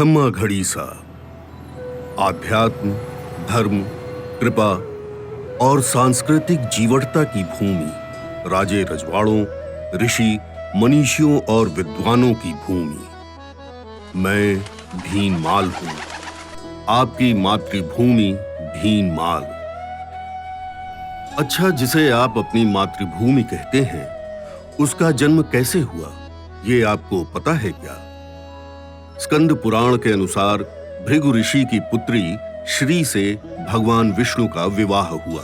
खम्मा घड़ी सा आध्यात्म, धर्म, कृपा और सांस्कृतिक जीवटता की भूमि, राजे रजवाड़ों, ऋषि, मनीषियों और विद्वानों की भूमि। मैं भीनमाल हूं, आपकी मातृभूमि भीनमाल। अच्छा, जिसे आप अपनी मातृभूमि कहते हैं, उसका जन्म कैसे हुआ, ये आपको पता है क्या? स्कंद पुराण के अनुसार भृगु ऋषि की पुत्री श्री से भगवान विष्णु का विवाह हुआ।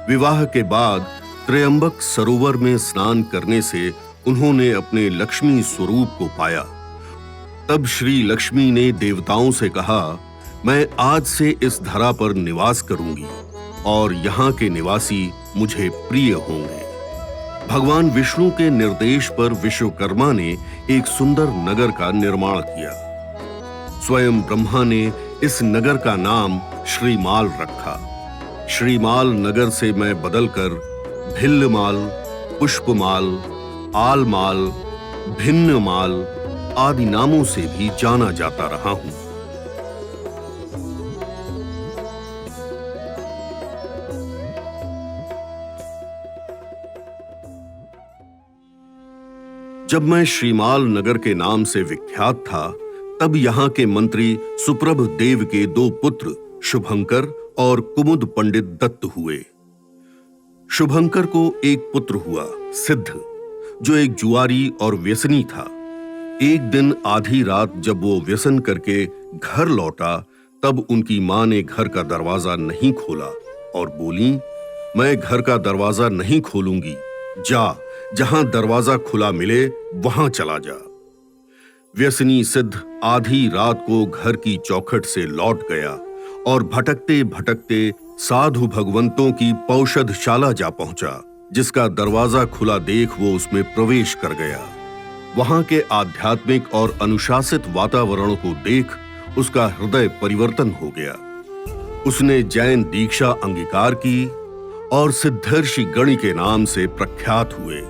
विवाह के बाद त्रयंबक सरोवर में स्नान करने से उन्होंने अपने लक्ष्मी स्वरूप को पाया। तब श्री लक्ष्मी ने देवताओं से कहा, मैं आज से इस धरा पर निवास करूंगी और यहाँ के निवासी मुझे प्रिय होंगे। भगवान विष्णु के निर्देश पर विश्वकर्मा ने एक सुंदर नगर का निर्माण किया। स्वयं ब्रह्मा ने इस नगर का नाम श्रीमाल रखा। श्रीमाल नगर से मैं बदलकर भिल्लमाल, पुष्पमाल, आलमाल, भिन्नमाल आदि नामों से भी जाना जाता रहा हूं। जब मैं श्रीमाल नगर के नाम से विख्यात था, तब यहाँ के मंत्री सुप्रभ देव के दो पुत्र शुभंकर और कुमुद पंडित दत्त हुए। शुभंकर को एक पुत्र हुआ सिद्ध, जो एक जुआरी और व्यसनी था। एक दिन आधी रात जब वो व्यसन करके घर लौटा, तब उनकी मां ने घर का दरवाजा नहीं खोला और बोली, मैं घर का दरवाजा नहीं खोलूंगी, जा, जहां दरवाजा खुला मिले वहां चला जा। व्यसनी सिद्ध आधी रात को घर की चौखट से लौट गया और भटकते भटकते साधु भगवंतों की पौषधशाला जा पहुंचा, जिसका दरवाजा खुला देख वो उसमें प्रवेश कर गया। वहां के आध्यात्मिक और अनुशासित वातावरण को देख उसका हृदय परिवर्तन हो गया। उसने जैन दीक्षा अंगीकार की और सिद्धर्षि गणि के नाम से प्रख्यात हुए।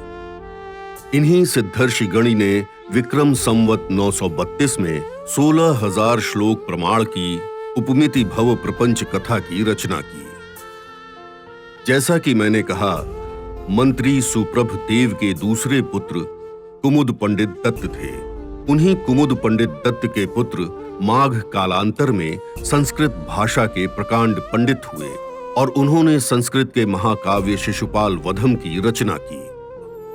इन्हीं सिद्धर्षि गणि ने विक्रम संवत 932 में 16,000 श्लोक प्रमाण की उपमिति भव प्रपंच कथा की रचना की। जैसा कि मैंने कहा, मंत्री सुप्रभ देव के दूसरे पुत्र कुमुद पंडित दत्त थे। उन्हीं कुमुद पंडित दत्त के पुत्र माघ कालांतर में संस्कृत भाषा के प्रकांड पंडित हुए और उन्होंने संस्कृत के महाकाव्य शिशुपाल वधम की रचना की।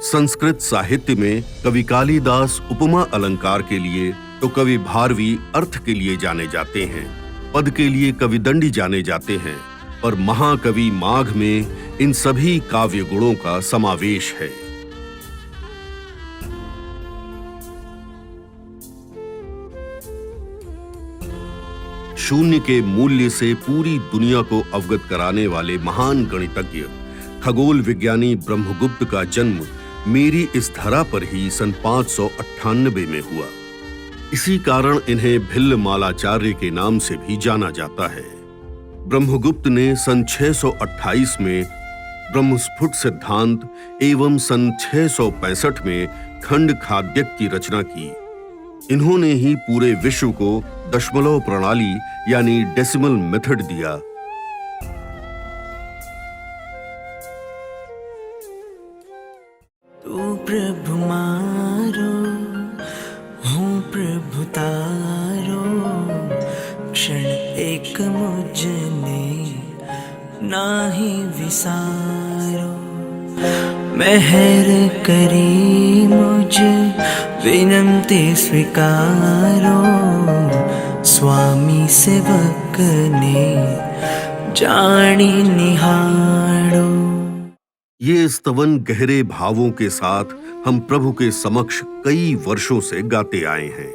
संस्कृत साहित्य में कवि कालिदास उपमा अलंकार के लिए तो कवि भारवी अर्थ के लिए जाने जाते हैं, पद के लिए कवि दंडी जाने जाते हैं, पर महाकवि माघ में इन सभी काव्य गुणों का समावेश है। शून्य के मूल्य से पूरी दुनिया को अवगत कराने वाले महान गणितज्ञ खगोल विज्ञानी ब्रह्मगुप्त का जन्म मेरी इस धरा पर ही सन 598 में हुआ। इसी कारण इन्हें भिल्लमालाचार्य के नाम से भी जाना जाता है। ब्रह्मगुप्त ने सन 628 में ब्रह्मस्फुट सिद्धांत एवं सन 665 में खंड खाद्यक की रचना की। इन्होंने ही पूरे विश्व को दशमलव प्रणाली यानी डेसिमल मेथड दिया। तू प्रभु मारो, हूँ प्रभु तारो, क्षण एक मुझने नाही विसारो। मेहर करी मुझ विनम्ति स्वीकारो, स्वामी सेवक ने जानी निहारो। ये स्तवन गहरे भावों के साथ हम प्रभु के समक्ष कई वर्षों से गाते आए हैं,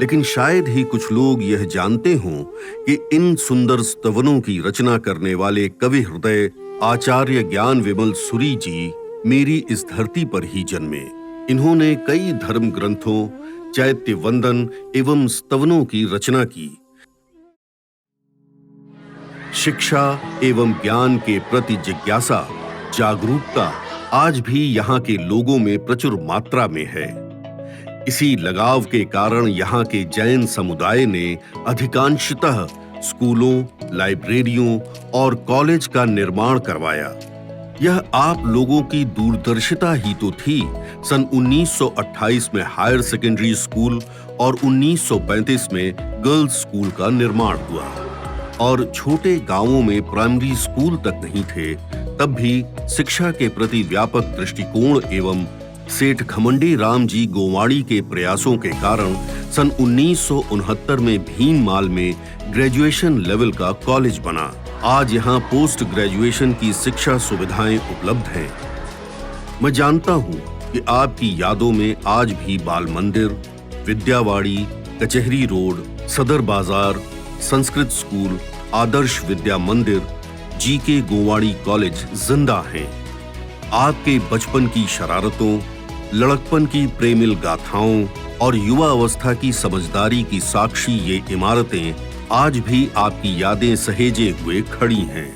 लेकिन शायद ही कुछ लोग यह जानते हों कि इन सुंदर स्तवनों की रचना करने वाले कवि हृदय आचार्य ज्ञान विमल सूरी जी मेरी इस धरती पर ही जन्मे। इन्होंने कई धर्म ग्रंथों, चैत्य वंदन एवं स्तवनों की रचना की। शिक्षा एवं ज्ञान के प्रति जिज्ञासा, जागरूकता आज भी यहाँ के लोगों में प्रचुर मात्रा में है। इसी लगाव के कारण यहाँ के जैन समुदाय ने अधिकांशतः स्कूलों, लाइब्रेरियों और कॉलेज का निर्माण करवाया। यह आप लोगों की दूरदर्शिता ही तो थी। सन 1928 में हायर सेकेंडरी स्कूल और 1935 में गर्ल्स स्कूल का निर्माण हुआ और छोटे गांवों में प्राइमरी स्कूल तक नहीं थे। तब भी शिक्षा के प्रति व्यापक दृष्टिकोण एवं सेठ घमंडी राम जी गोवाड़ी के प्रयासों के कारण सन 1969 में भीनमाल में ग्रेजुएशन लेवल का कॉलेज बना। आज यहाँ पोस्ट ग्रेजुएशन की शिक्षा सुविधाएं उपलब्ध हैं। मैं जानता हूँ कि आपकी यादों में आज भी बाल मंदिर, विद्यावाड़ी, कचहरी रोड, सदर बाजार, संस्कृत स्कूल, आदर्श विद्या मंदिर, जीके गोवाड़ी कॉलेज जिंदा हैं। आपके बचपन की शरारतों, लड़कपन की प्रेमिल गाथाओं और युवा अवस्था की समझदारी की साक्षी ये इमारतें आज भी आपकी यादें सहेजे हुए खड़ी हैं।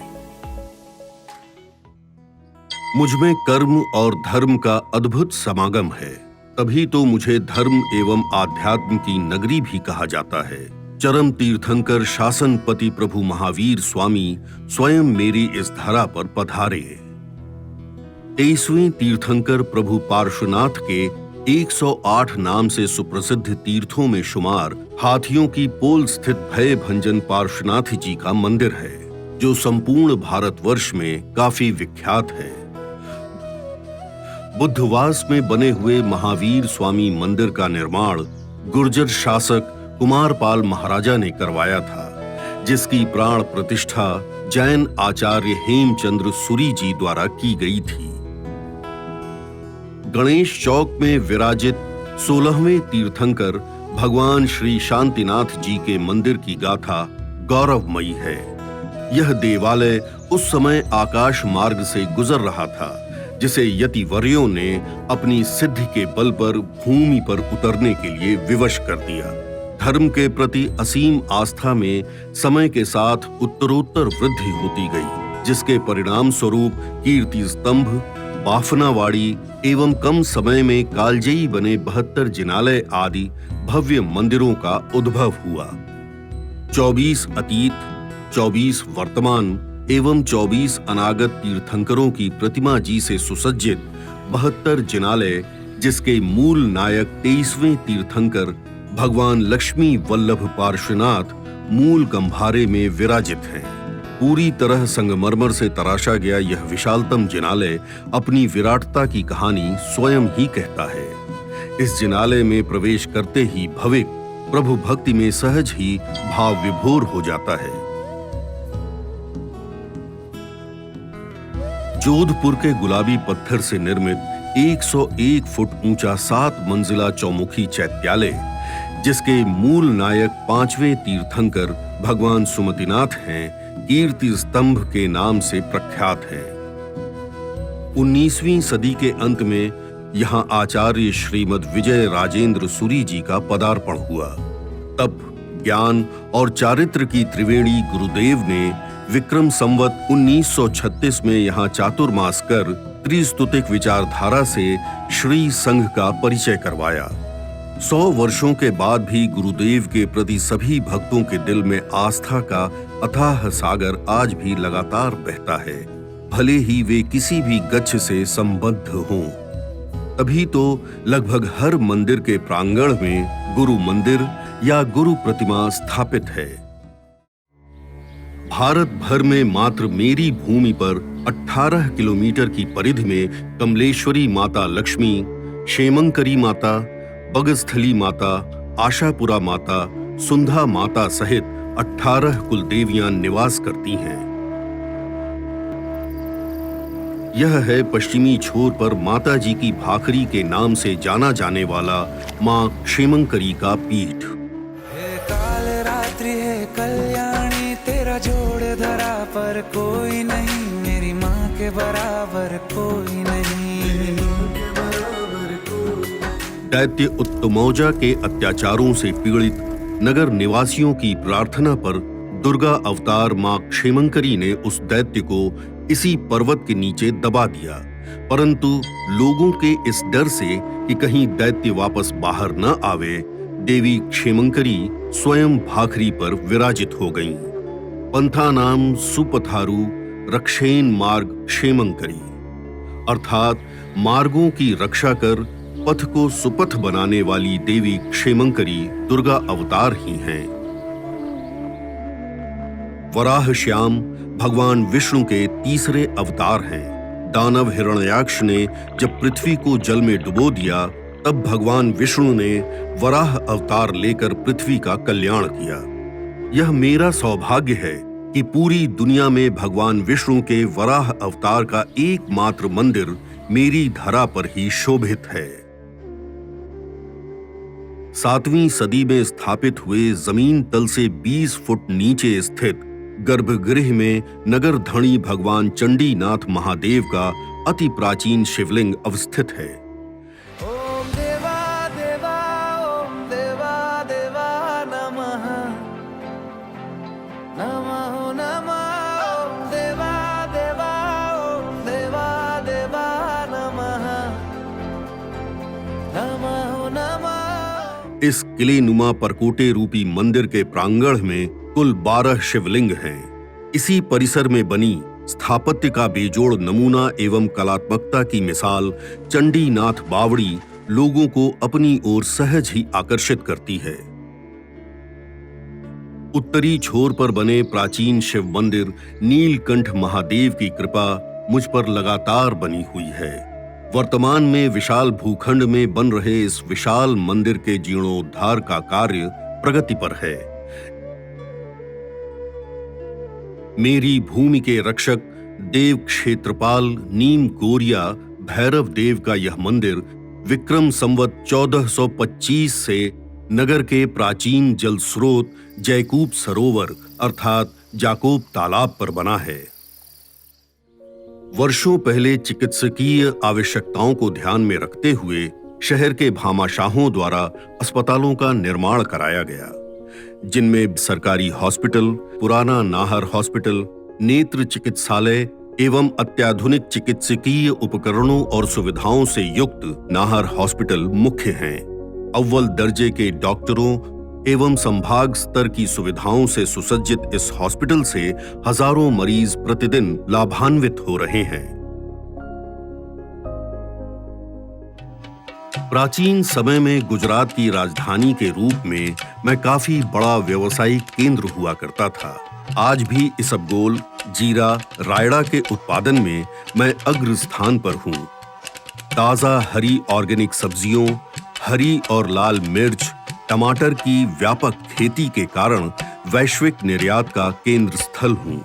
मुझमें कर्म और धर्म का अद्भुत समागम है, तभी तो मुझे धर्म एवं आध्यात्म की नगरी भी कहा जाता है। चरम तीर्थंकर शासनपति प्रभु महावीर स्वामी स्वयं मेरी इस धरा पर पधारे। 23वें तीर्थंकर प्रभु पार्श्वनाथ के 108 नाम से सुप्रसिद्ध तीर्थों में शुमार हाथियों की पोल स्थित भय भंजन पार्श्वनाथ जी का मंदिर है, जो संपूर्ण भारतवर्ष में काफी विख्यात है। बुद्धवास में बने हुए महावीर स्वामी मंदिर का निर्माण गुर्जर शासक कुमारपाल महाराजा ने करवाया था, जिसकी प्राण प्रतिष्ठा जैन आचार्य हेमचंद्र सूरी जी द्वारा की गई थी। गणेश चौक में विराजित 16वें तीर्थंकर भगवान श्री शांतिनाथ जी के मंदिर की गाथा गौरवमयी है। यह देवालय उस समय आकाश मार्ग से गुजर रहा था, जिसे यतिवर्यों ने अपनी सिद्धि के बल पर भूमि पर उतरने के लिए विवश कर दिया। धर्म के प्रति असीम आस्था में समय के साथ उत्तरोत्तर वृद्धि होती गई, जिसके परिणाम स्वरूप कीर्ति स्तंभ, बाफनावाड़ी एवं कम समय में कालजयी बने 72 जिनालय आदि भव्य मंदिरों का उद्भव हुआ। 24 अतीत, 24 वर्तमान एवं 24 अनागत तीर्थंकरों की प्रतिमा जी से सुसज्जित 72 जिनालय, जिसके मूल नायक 23वें तीर्थंकर भगवान लक्ष्मी वल्लभ पार्श्वनाथ मूल गंभारे में विराजित हैं। पूरी तरह संगमरमर से तराशा गया यह विशालतम जिनालय अपनी विराटता की कहानी स्वयं ही कहता है। इस जिनालय में प्रवेश करते ही भविक प्रभु भक्ति में सहज ही भाव विभोर हो जाता है। जोधपुर के गुलाबी पत्थर से निर्मित 101 फुट ऊंचा 7 मंजिला चौमुखी चैत्यालय, जिसके मूल नायक 5वें तीर्थंकर भगवान सुमतिनाथ हैं, कीर्ति स्तंभ के नाम से प्रख्यात है। 19वीं सदी के अंत में यहां आचार्य श्रीमद विजय राजेंद्र सूरी जी का पदार्पण हुआ। तप, ज्ञान और चारित्र की त्रिवेणी गुरुदेव ने विक्रम संवत 1936 में यहां चातुर्मास कर त्रिस्तुतिक विचारधारा से श्री संघ का परिचय करवाया। 100 वर्षों के बाद भी गुरुदेव के प्रति सभी भक्तों के दिल में आस्था का अथाह सागर आज भी लगातार बहता है, भले ही वे किसी भी गच्छ से संबद्ध हों। तभी तो लगभग हर मंदिर के प्रांगण में गुरु मंदिर या गुरु प्रतिमा स्थापित है। भारत भर में मात्र मेरी भूमि पर 18 किलोमीटर की परिधि में कमलेश्वरी माता लक्ष्मी, क्षेमंकरी माता, बगस्थली माता, आशापुरा माता, सुंधा माता सहित 18 कुलदेवियां निवास करती हैं। यह है पश्चिमी छोर पर माता जी की भाखरी के नाम से जाना जाने वाला मां क्षेमंकरी का पीठ। काल रात्रि है कल्याणी, तेरा जोड़ धरा पर कोई नहीं, मेरी माँ के बराबर कोई नहीं। दैत्य उत्तमौजा के अत्याचारों से पीड़ित नगर निवासियों की प्रार्थना पर दुर्गा अवतार मां क्षेमंकरी ने उस दैत्य को इसी पर्वत के नीचे दबा दिया, परंतु लोगों के इस डर से कि कहीं दैत्य वापस बाहर न आवे, देवी क्षेमंकरी स्वयं भाखरी पर विराजित हो गईं। पंथानाम सुपथारु रक्षेन मार्ग क्षेमंकरी, अर्थात मार्गों की रक्षा कर पथ को सुपथ बनाने वाली देवी क्षेमंकरी दुर्गा अवतार ही हैं। वराह श्याम भगवान विष्णु के तीसरे अवतार हैं। दानव हिरण्याक्ष ने जब पृथ्वी को जल में डुबो दिया, तब भगवान विष्णु ने वराह अवतार लेकर पृथ्वी का कल्याण किया। यह मेरा सौभाग्य है कि पूरी दुनिया में भगवान विष्णु के वराह अवतार का एकमात्र मंदिर मेरी धरा पर ही शोभित है। 7वीं सदी में स्थापित हुए जमीन तल से 20 फुट नीचे स्थित गर्भगृह में नगर धणी भगवान चंडीनाथ महादेव का अति प्राचीन शिवलिंग अवस्थित है। ओम देवा देवा ओम देवा देवा नमः नमो नमः ओम देवा देवा ओम देवा देवा नमः नमो नमः। इस किले नुमा परकोटे रूपी मंदिर के प्रांगण में कुल 12 शिवलिंग हैं। इसी परिसर में बनी स्थापत्य का बेजोड़ नमूना एवं कलात्मकता की मिसाल चंडीनाथ बावड़ी लोगों को अपनी ओर सहज ही आकर्षित करती है। उत्तरी छोर पर बने प्राचीन शिव मंदिर नीलकंठ महादेव की कृपा मुझ पर लगातार बनी हुई है। वर्तमान में विशाल भूखंड में बन रहे इस विशाल मंदिर के जीर्णोद्धार का कार्य प्रगति पर है। मेरी भूमि के रक्षक देव क्षेत्रपाल नीम गोरिया भैरव देव का यह मंदिर विक्रम संवत 1425 से नगर के प्राचीन जल स्रोत जैकूब सरोवर अर्थात जाकोब तालाब पर बना है। वर्षों पहले चिकित्सकीय आवश्यकताओं को ध्यान में रखते हुए शहर के भामाशाहों द्वारा अस्पतालों का निर्माण कराया गया, जिनमें सरकारी हॉस्पिटल, पुराना नाहर हॉस्पिटल, नेत्र चिकित्सालय एवं अत्याधुनिक चिकित्सकीय उपकरणों और सुविधाओं से युक्त नाहर हॉस्पिटल मुख्य हैं। अव्वल दर्जे के डॉक्टरों एवं संभाग स्तर की सुविधाओं से सुसज्जित इस हॉस्पिटल से हजारों मरीज प्रतिदिन लाभान्वित हो रहे हैं। प्राचीन समय में गुजरात की राजधानी के रूप में मैं काफी बड़ा व्यवसायिक केंद्र हुआ करता था। आज भी इसबगोल, जीरा, रायड़ा के उत्पादन में मैं अग्र स्थान पर हूँ। ताजा हरी ऑर्गेनिक सब्जियों, हरी और लाल मिर्च, टमाटर की व्यापक खेती के कारण वैश्विक निर्यात का केंद्र स्थल हूँ।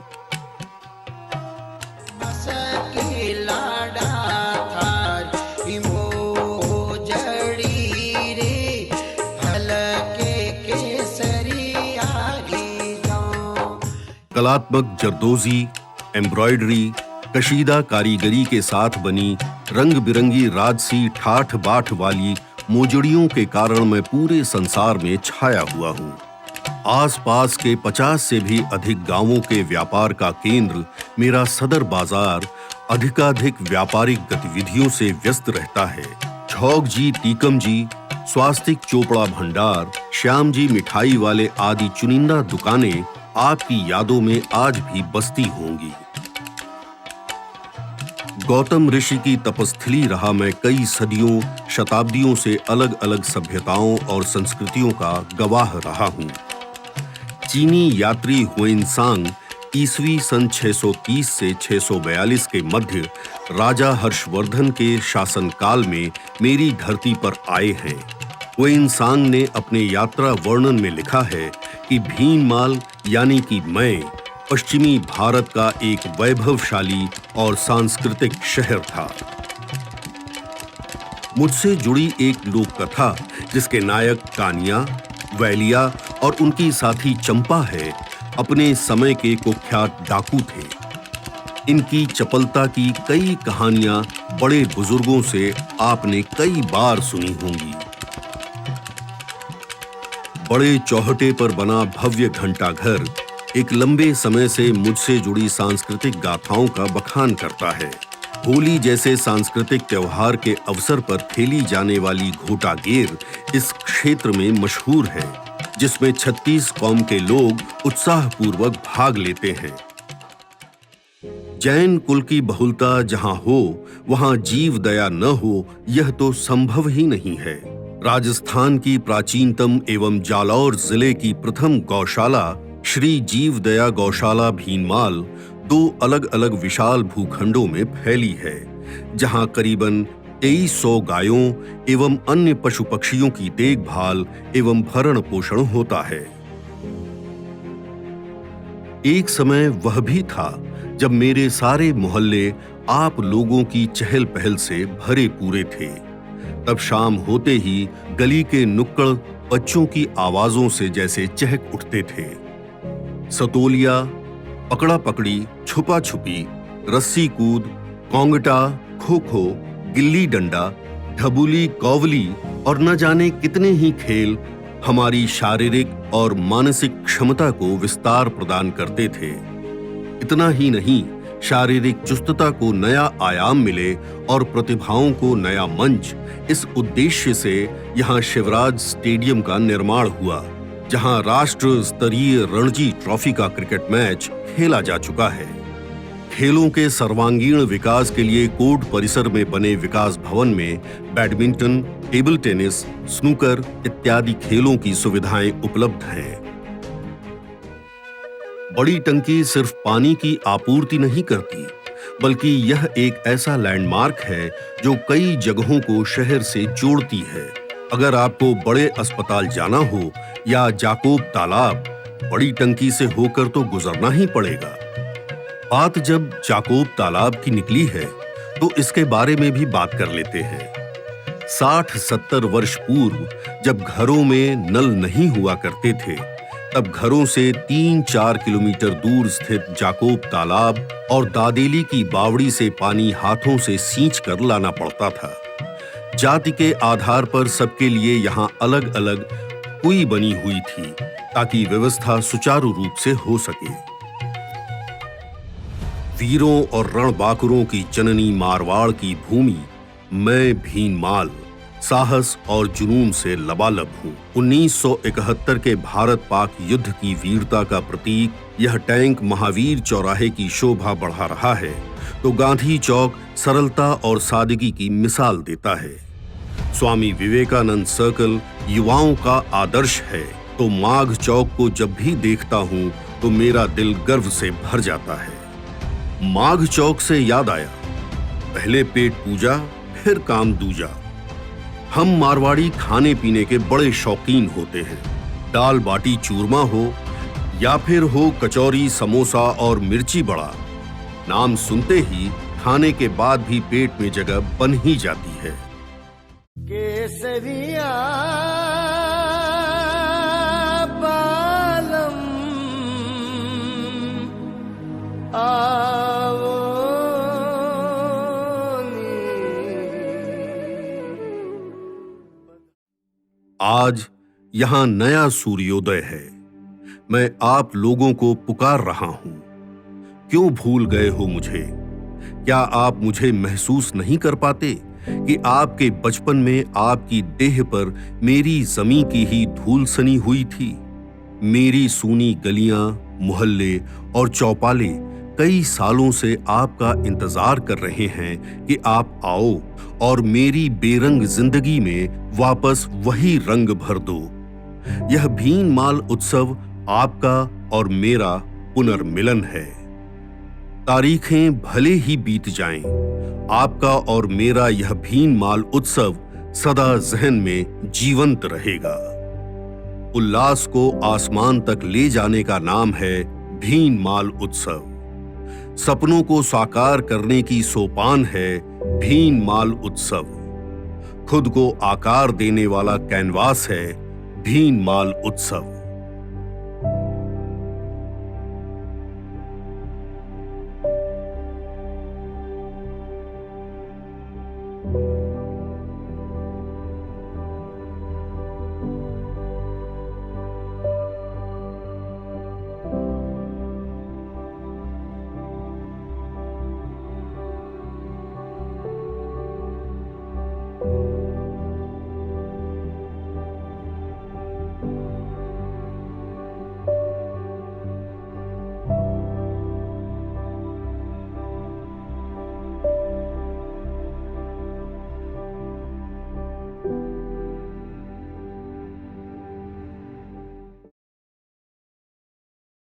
कलात्मक जरदोजी, एम्ब्रॉयडरी, कशीदा कारीगरी के साथ बनी रंग बिरंगी राजसी ठाठ बाट वाली मोजड़ियों के कारण मैं पूरे संसार में छाया हुआ हूँ। आसपास के 50 से भी अधिक गांवों के व्यापार का केंद्र मेरा सदर बाजार अधिकाधिक व्यापारिक गतिविधियों से व्यस्त रहता है। छौक जी टीकम जी, स्वास्तिक चोपड़ा भंडार, श्याम जी मिठाई वाले आदि चुनिंदा दुकानें आपकी यादों में आज भी बसती होंगी। गौतम ऋषि की तपस्थली रहा मैं कई सदियों शताब्दियों से अलग अलग सभ्यताओं और संस्कृतियों का गवाह रहा हूँ। चीनी यात्री हुएनसांग ईस्वी सन 630 से 642 के मध्य राजा हर्षवर्धन के शासनकाल में मेरी धरती पर आए हैं। हुएनसांग ने अपने यात्रा वर्णन में लिखा है कि भीनमाल यानी कि मैं पश्चिमी भारत का एक वैभवशाली और सांस्कृतिक शहर था। मुझसे जुड़ी एक लोक कथा जिसके नायक कानिया, वैलिया और उनकी साथी चंपा है, अपने समय के कुख्यात डाकू थे। इनकी चपलता की कई कहानियां बड़े बुजुर्गों से आपने कई बार सुनी होंगी। बड़े चौहटे पर बना भव्य घंटाघर एक लंबे समय से मुझसे जुड़ी सांस्कृतिक गाथाओं का बखान करता है। होली जैसे सांस्कृतिक त्योहार के अवसर पर खेली जाने वाली घोटा गेर इस क्षेत्र में मशहूर है, जिसमें 36 कौम के लोग उत्साहपूर्वक भाग लेते हैं। जैन कुल की बहुलता जहां हो, वहां जीव दया न हो, यह तो संभव ही नहीं है। राजस्थान की प्राचीनतम एवं जालौर जिले की प्रथम गौशाला श्री जीव दया गौशाला भीनमाल 2 अलग-अलग विशाल भूखंडों में फैली है, जहां करीबन 2300 गायों एवं अन्य पशु पक्षियों की देखभाल एवं भरण पोषण होता है। एक समय वह भी था जब मेरे सारे मोहल्ले आप लोगों की चहल पहल से भरे पूरे थे। तब शाम होते ही गली के नुक्कड़ बच्चों की आवाजों से जैसे चहक उठते थे। सतोलिया, पकड़ा पकड़ी, छुपा छुपी, रस्सी कूद, कौंगटा, खो खो, गिल्ली डंडा, ढबुली कौवली और न जाने कितने ही खेल हमारी शारीरिक और मानसिक क्षमता को विस्तार प्रदान करते थे। इतना ही नहीं, शारीरिक चुस्तता को नया आयाम मिले और प्रतिभाओं को नया मंच, इस उद्देश्य से यहाँ शिवराज स्टेडियम का निर्माण हुआ, जहाँ राष्ट्र स्तरीय रणजी ट्रॉफी का क्रिकेट मैच खेला जा चुका है। खेलों के सर्वांगीण विकास के लिए कोर्ट परिसर में बने विकास भवन में बैडमिंटन, टेबल टेनिस, स्नूकर इत्यादि खेलों की सुविधाएं उपलब्ध हैं। बड़ी टंकी सिर्फ पानी की आपूर्ति नहीं करती, बल्कि यह एक ऐसा लैंडमार्क है जो कई जगहों को शहर से जोड़ती है। अगर आपको बड़े अस्पताल जाना हो या जाकोब तालाब, बड़ी टंकी से होकर तो गुजरना ही पड़ेगा। बात जब जाकोब तालाब की निकली है, तो इसके बारे में भी बात कर लेते हैं। 60-70 वर्ष पूर्व जब घरों में नल नहीं हुआ करते थे, तब घरों से 3-4 किलोमीटर दूर स्थित जाकोब तालाब और दादेली की बावड़ी से पानी हाथों से सींच कर लाना पड़ता था। जाति के आधार पर सबके लिए यहाँ अलग-अलग कुई बनी हुई थी, ताकि व्यवस्था सुचारू रूप से हो सके। वीरों और रणबांकुरों की जननी मारवाड़ की भूमि, मैं भीनमाल साहस और जुनून से लबालब हूँ। 1971 के भारत पाक युद्ध की वीरता का प्रतीक यह टैंक महावीर चौराहे की शोभा बढ़ा रहा है, तो गांधी चौक सरलता और सादगी की मिसाल देता है। स्वामी विवेकानंद सर्कल युवाओं का आदर्श है, तो माघ चौक को जब भी देखता हूँ तो मेरा दिल गर्व से भर जाता है। माघ चौक से याद आया, पहले पेट पूजा फिर काम दूजा। हम मारवाड़ी खाने पीने के बड़े शौकीन होते हैं। दाल बाटी चूरमा हो या फिर हो कचौरी, समोसा और मिर्ची बड़ा, नाम सुनते ही खाने के बाद भी पेट में जगह बन ही जाती है। केसरिया बालम आओ आज यहाँ नया सूर्योदय है। मैं आप लोगों को पुकार रहा हूं। क्यों भूल गए हो मुझे? क्या आप मुझे महसूस नहीं कर पाते कि आपके बचपन में आपकी देह पर मेरी जमी की ही धूल सनी हुई थी? मेरी सूनी गलियां, मोहल्ले और चौपाले कई सालों से आपका इंतजार कर रहे हैं कि आप आओ और मेरी बेरंग जिंदगी में वापस वही रंग भर दो। यह भीनमाल उत्सव आपका और मेरा पुनर्मिलन है। तारीखें भले ही बीत जाएं, आपका और मेरा यह भीनमाल उत्सव सदा जहन में जीवंत रहेगा। उल्लास को आसमान तक ले जाने का नाम है भीनमाल उत्सव। सपनों को साकार करने की सोपान है भीनमाल उत्सव। खुद को आकार देने वाला कैनवास है भीनमाल उत्सव।